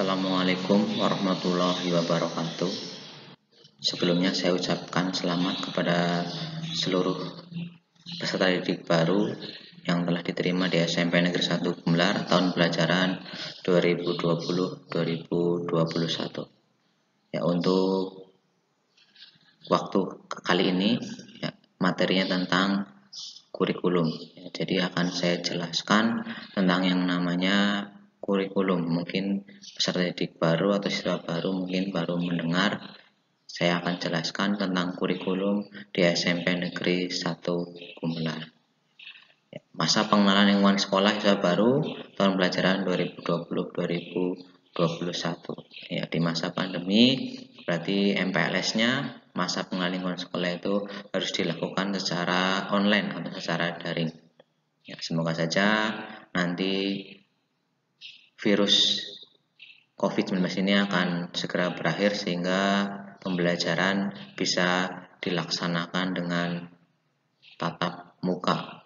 Assalamualaikum warahmatullahi wabarakatuh. Sebelumnya saya ucapkan selamat kepada seluruh peserta didik baru yang telah diterima di SMP Negeri 1 Gumelar tahun pelajaran 2020-2021. Ya, untuk waktu kali ini materinya tentang kurikulum. Jadi akan saya jelaskan tentang yang namanya kurikulum. Mungkin peserta didik baru atau siswa baru mungkin baru mendengar. Saya akan jelaskan tentang kurikulum di SMP Negeri 1 Gumelar. Masa pengenalan lingkungan sekolah siswa baru tahun pelajaran 2020-2021. Ya, di masa pandemi berarti MPLS-nya masa pengenalan lingkungan sekolah itu harus dilakukan secara online atau secara daring. Ya, semoga saja nanti virus COVID-19 ini akan segera berakhir sehingga pembelajaran bisa dilaksanakan dengan tatap muka.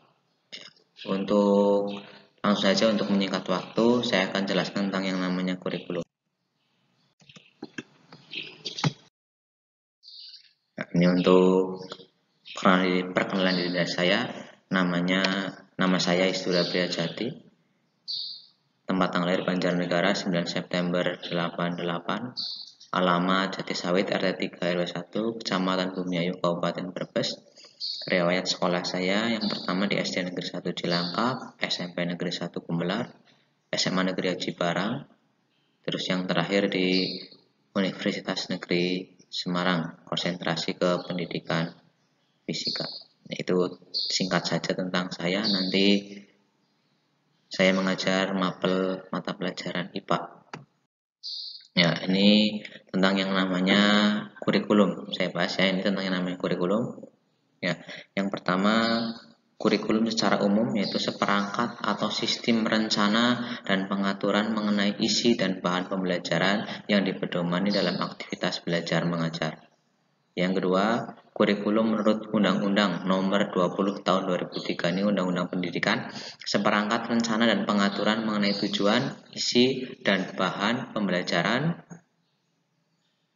Langsung saja untuk menyingkat waktu, saya akan jelaskan tentang yang namanya kurikulum. Nah, ini untuk perkenalan diri saya. Nama saya Istura Priajati. Tempat tanggal lahir Banjarnegara 9 September 88. Alamat Jatisawit RT 3 RW 1 Kecamatan Bumiayu Kabupaten Brebes. Riwayat sekolah saya yang pertama di SD Negeri 1 Cilangkap, SMP Negeri 1 Gumelar, SMA Negeri Haji Barang, terus yang terakhir di Universitas Negeri Semarang, konsentrasi ke pendidikan fisika. Itu singkat saja tentang saya. Nanti saya mengajar mapel mata pelajaran IPA. Ya, ini tentang yang namanya kurikulum. Saya bahas ya, ini tentang yang namanya kurikulum. Ya, yang pertama, kurikulum secara umum yaitu seperangkat atau sistem rencana dan pengaturan mengenai isi dan bahan pembelajaran yang dipedomani dalam aktivitas belajar mengajar. Yang kedua, kurikulum menurut Undang-Undang Nomor 20 Tahun 2003 ini Undang-Undang Pendidikan, seperangkat rencana dan pengaturan mengenai tujuan, isi, dan bahan pembelajaran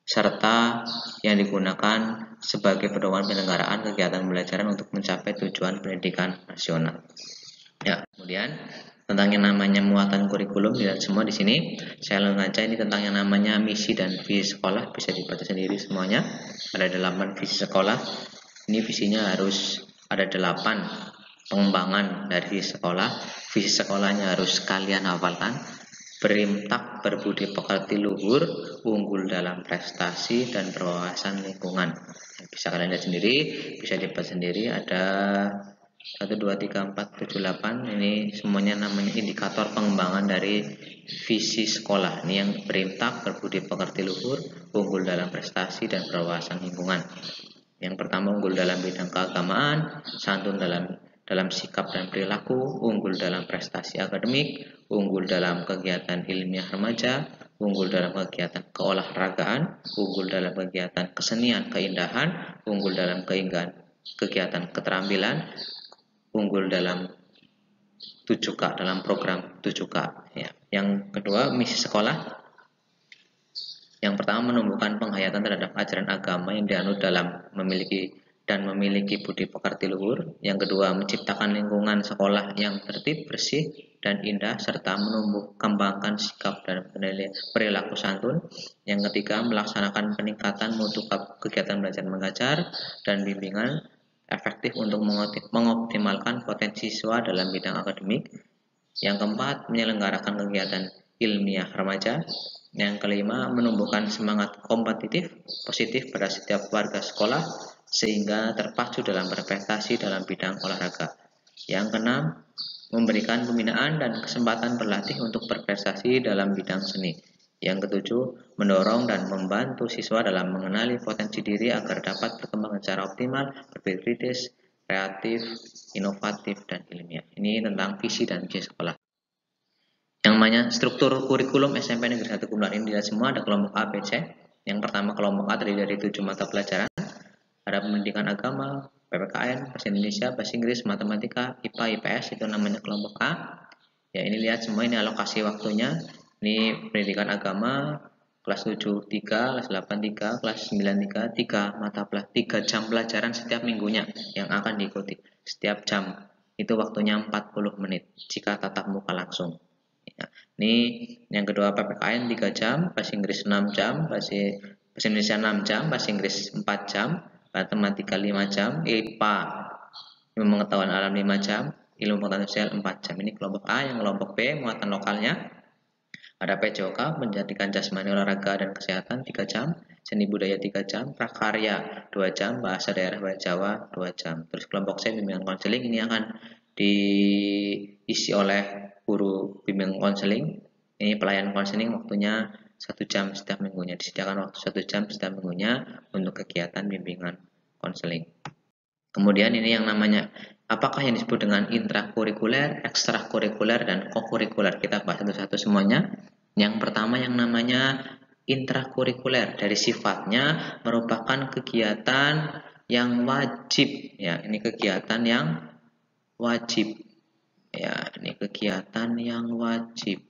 serta yang digunakan sebagai pedoman penyelenggaraan kegiatan pembelajaran untuk mencapai tujuan pendidikan nasional. Ya, kemudian tentang yang namanya muatan kurikulum, dilihat semua di sini. Saya sengaja ini tentang yang namanya misi dan visi sekolah, bisa dibaca sendiri semuanya. Ada 8 visi sekolah. Ini visinya harus ada 8 pengembangan dari visi sekolah. Visi sekolahnya harus kalian hafalkan. Berintak, berbudi pekerti luhur, unggul dalam prestasi, dan berwawasan lingkungan. Bisa kalian lihat sendiri, bisa dibaca sendiri. Ada 1, 2, 3, 4, 7, 8. Ini semuanya namanya indikator pengembangan dari visi sekolah. Ini yang berintak, berbudi pekerti luhur, unggul dalam prestasi, dan berwawasan lingkungan. Yang pertama, unggul dalam bidang keagamaan, santun dalam sikap dan perilaku, unggul dalam prestasi akademik, unggul dalam kegiatan ilmiah remaja, unggul dalam kegiatan keolahragaan, unggul dalam kegiatan kesenian keindahan, unggul dalam kegiatan keterampilan, unggul dalam 7K, dalam program 7K. Ya. Yang kedua, misi sekolah. Yang pertama, menumbuhkan penghayatan terhadap ajaran agama yang dianut dalam memiliki budi pekerti luhur. Yang kedua, menciptakan lingkungan sekolah yang tertib, bersih, dan indah, serta kembangkan sikap dan perilaku santun. Yang ketiga, melaksanakan peningkatan mutu kegiatan belajar mengajar dan bimbingan efektif untuk mengoptimalkan potensi siswa dalam bidang akademik. Yang keempat, menyelenggarakan kegiatan ilmiah remaja. Yang kelima, menumbuhkan semangat kompetitif positif pada setiap warga sekolah sehingga terpacu dalam berprestasi dalam bidang olahraga. Yang keenam, memberikan pembinaan dan kesempatan berlatih untuk berprestasi dalam bidang seni. Yang ketujuh, mendorong dan membantu siswa dalam mengenali potensi diri agar dapat berkembang secara optimal, berpikir kritis, kreatif, inovatif, dan ilmiah. Ini tentang visi dan misi sekolah. Yang namanya struktur kurikulum SMP Negeri 1 Gumelar ini dilihat semua, ada kelompok A, B, C. Yang pertama, kelompok A terdiri dari 7 mata pelajaran. Ada pendidikan agama, PPKN, bahasa Indonesia, bahasa Inggris, matematika, IPA, IPS, itu namanya kelompok A. Ya, ini lihat semua, ini alokasi waktunya. Ini pendidikan agama kelas 7 3, kelas 8 3, kelas 9 3, 3 mata pelajaran, 3 jam pelajaran setiap minggunya yang akan diikuti. Setiap jam itu waktunya 40 menit jika tatap muka langsung. Ya. Ini yang kedua PPKN 3 jam, bahasa Inggris 6 jam, bahasa Indonesia 6 jam, bahasa Inggris 4 jam, matematika 5 jam, IPA ilmu pengetahuan alam 5 jam, ilmu pengetahuan sosial 4 jam. Ini kelompok A. Yang kelompok B muatan lokalnya ada PJOK, pendidikan jasmani olahraga dan kesehatan 3 jam, seni budaya 3 jam, prakarya 2 jam, bahasa daerah bahasa Jawa 2 jam. Terus kelompok C bimbingan konseling, ini akan diisi oleh guru bimbingan konseling. Ini pelayanan konseling waktunya 1 jam setiap minggunya, disediakan waktu 1 jam setiap minggunya untuk kegiatan bimbingan konseling. Kemudian ini yang namanya apakah yang disebut dengan intrakurikuler, ekstrakurikuler, dan kokurikuler. Kita bahas satu-satu semuanya. Yang pertama yang namanya intrakurikuler, dari sifatnya merupakan kegiatan yang wajib. Ya, ini kegiatan yang wajib. Ya, ini kegiatan yang wajib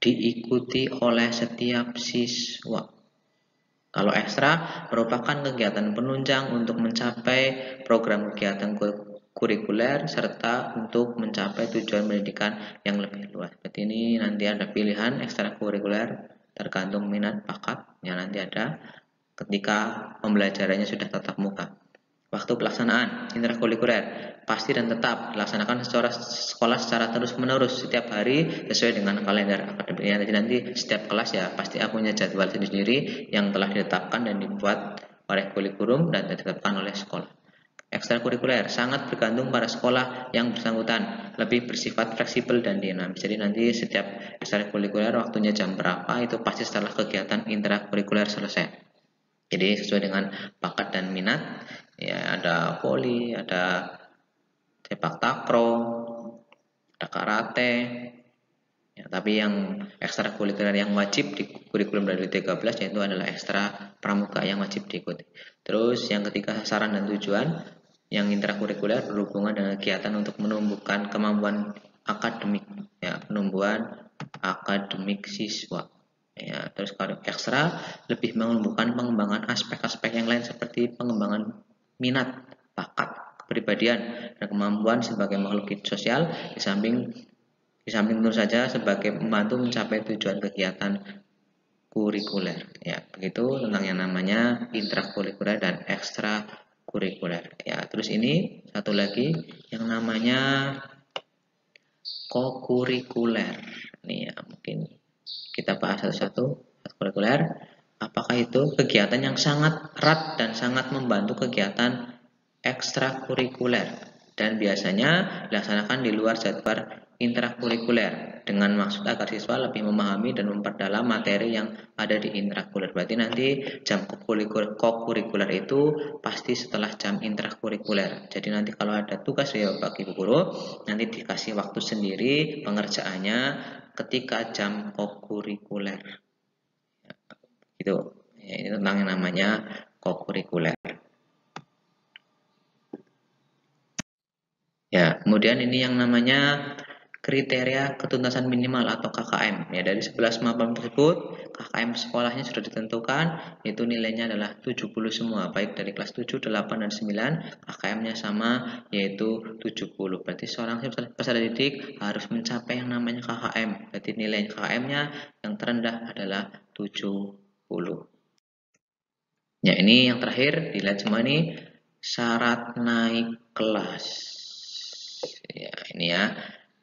diikuti oleh setiap siswa. Kalau ekstra merupakan kegiatan penunjang untuk mencapai program kegiatan kurikuler serta untuk mencapai tujuan pendidikan yang lebih luas. Seperti ini nanti ada pilihan ekstrakurikuler tergantung minat bakat yang nanti ada ketika pembelajarannya sudah tatap muka. Waktu pelaksanaan intrakurikuler pasti dan tetap dilaksanakan secara sekolah secara terus-menerus setiap hari sesuai dengan kalender akademiknya. Jadi nanti setiap kelas ya pasti punya jadwal sendiri yang telah ditetapkan dan dibuat oleh kurikulum dan ditetapkan oleh sekolah. Ekstrakurikuler sangat bergantung pada sekolah yang bersangkutan, lebih bersifat fleksibel dan dinamis. Jadi nanti setiap ekstrakurikuler waktunya jam berapa itu pasti setelah kegiatan intrakurikuler selesai. Jadi sesuai dengan bakat dan minat, ya ada voli, ada sepak takraw, ada karate. Ya, tapi yang ekstrakurikuler yang wajib di kurikulum 2013 yaitu adalah ekstra pramuka yang wajib diikuti. Terus yang ketiga sasaran dan tujuan, yang intrakurikuler berhubungan dengan kegiatan untuk menumbuhkan kemampuan akademik, ya penumbuhan akademik siswa. Ya, terus kalau ekstra lebih menumbuhkan pengembangan aspek-aspek yang lain seperti pengembangan minat, bakat, kepribadian, dan kemampuan sebagai makhluk hidup sosial di samping tentu saja sebagai membantu mencapai tujuan kegiatan kurikuler. Ya, begitu tentang yang namanya intrakurikuler dan ekstrakurikuler. Ya, terus ini satu lagi yang namanya kokurikuler. Nih ya, mungkin kita bahas satu-satu. Kurikuler, apakah itu kegiatan yang sangat erat dan sangat membantu kegiatan ekstrakurikuler dan biasanya dilaksanakan di luar jadwal intrakurikuler dengan maksud agar siswa lebih memahami dan memperdalam materi yang ada di intrakurikuler. Berarti nanti jam kokurikuler itu pasti setelah jam intrakurikuler. Jadi nanti kalau ada tugas ya bagi guru nanti dikasih waktu sendiri pengerjaannya ketika jam kokurikuler. Itu ya, ini tentang yang namanya kokurikuler. Ya, kemudian ini yang namanya kriteria ketuntasan minimal atau KKM. Ya, dari 11 mapan tersebut, KKM sekolahnya sudah ditentukan, itu nilainya adalah 70 semua, baik dari kelas 7, 8, dan 9, KKM-nya sama, yaitu 70. Berarti seorang peserta didik harus mencapai yang namanya KKM. Berarti nilai KKM-nya yang terendah adalah 70. Ya, ini yang terakhir, dilihat semua ini, syarat naik kelas. Ya, ini ya.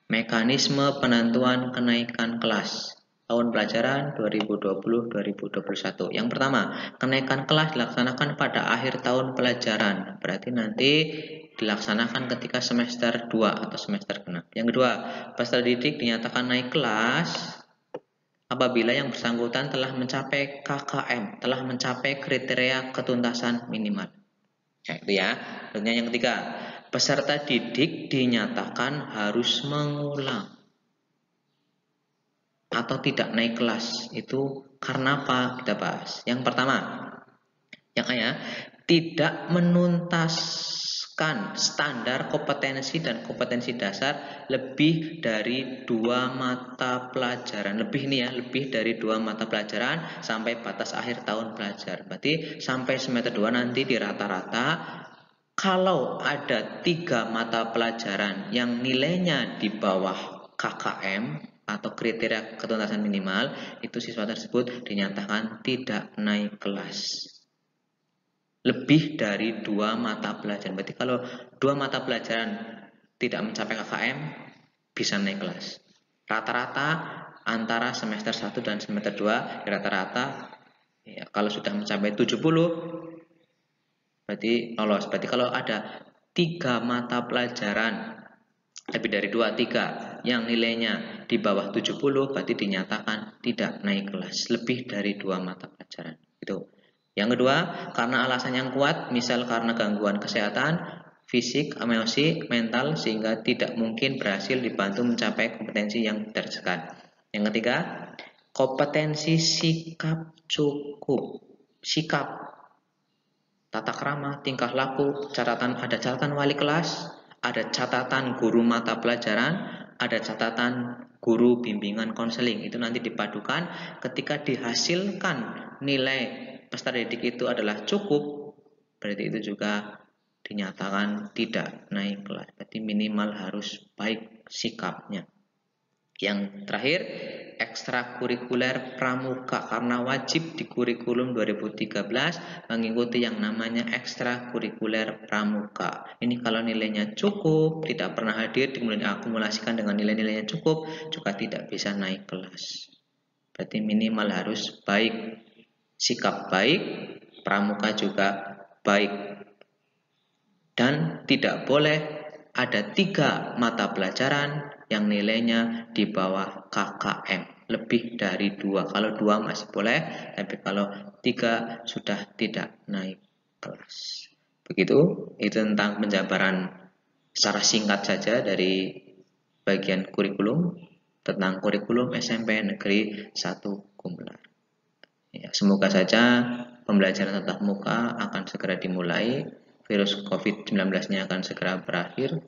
Mekanisme penentuan kenaikan kelas tahun pelajaran 2020-2021. Yang pertama, kenaikan kelas dilaksanakan pada akhir tahun pelajaran. Berarti nanti dilaksanakan ketika semester 2 atau semester genap. Yang kedua, peserta didik dinyatakan naik kelas apabila yang bersangkutan telah mencapai KKM, telah mencapai kriteria ketuntasan minimal. Ya, itu ya. Kemudian yang ketiga, peserta didik dinyatakan harus mengulang atau tidak naik kelas. Itu karena apa? Kita bahas. Yang pertama, yang A ya, tidak menuntaskan standar kompetensi dan kompetensi dasar lebih dari 2 mata pelajaran. Lebih nih ya, lebih dari 2 mata pelajaran sampai batas akhir tahun belajar. Berarti sampai semester 2 nanti di rata-rata kalau ada 3 mata pelajaran yang nilainya di bawah KKM atau kriteria ketuntasan minimal, itu siswa tersebut dinyatakan tidak naik kelas. Lebih dari 2 mata pelajaran. Berarti kalau 2 mata pelajaran tidak mencapai KKM, bisa naik kelas. Rata-rata antara semester 1 dan semester 2, rata-rata ya, kalau sudah mencapai 70, berarti lolos. Berarti kalau ada 3 mata pelajaran lebih dari 2, 3 yang nilainya di bawah 70, berarti dinyatakan tidak naik kelas. Lebih dari 2 mata pelajaran. Itu. Yang kedua, karena alasan yang kuat, misal karena gangguan kesehatan, fisik, emosi, mental, sehingga tidak mungkin berhasil dibantu mencapai kompetensi yang tersekat. Yang ketiga, kompetensi sikap cukup. Sikap, tata krama, tingkah laku, ada catatan wali kelas, ada catatan guru mata pelajaran, ada catatan guru bimbingan konseling. Itu nanti dipadukan ketika dihasilkan nilai peserta didik itu adalah cukup, berarti itu juga dinyatakan tidak naik kelas. Berarti minimal harus baik sikapnya. Yang terakhir, ekstrakurikuler pramuka, karena wajib di kurikulum 2013 mengikuti yang namanya ekstrakurikuler pramuka. Ini kalau nilainya cukup, tidak pernah hadir, kemudian diakumulasikan dengan nilai-nilainya cukup, juga tidak bisa naik kelas. Berarti minimal harus baik, sikap baik, pramuka juga baik, dan tidak boleh ada 3 mata pelajaran yang nilainya di bawah KKM, lebih dari 2. Kalau 2 masih boleh, tapi kalau 3 sudah tidak naik kelas. Begitu, itu tentang penjabaran secara singkat saja dari bagian kurikulum, tentang kurikulum SMP Negeri 1 Gumelar. Ya, semoga saja pembelajaran tatap muka akan segera dimulai, virus COVID-19-nya akan segera berakhir.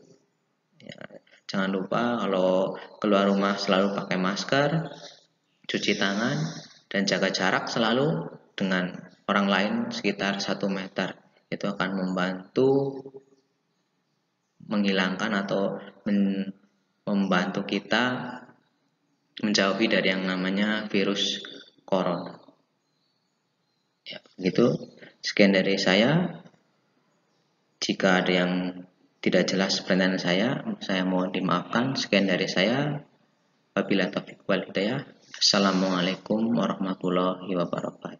Ya, jangan lupa kalau keluar rumah selalu pakai masker, cuci tangan, dan jaga jarak selalu dengan orang lain sekitar 1 meter. Itu akan membantu menghilangkan atau membantu kita menjauhi dari yang namanya virus corona. Ya, begitu. Sekian dari saya. Jika ada yang tidak jelas pertanyaan saya mohon dimaafkan. Sekian dari saya. Wabillahi taufiq wal hidayah. Assalamualaikum warahmatullahi wabarakatuh.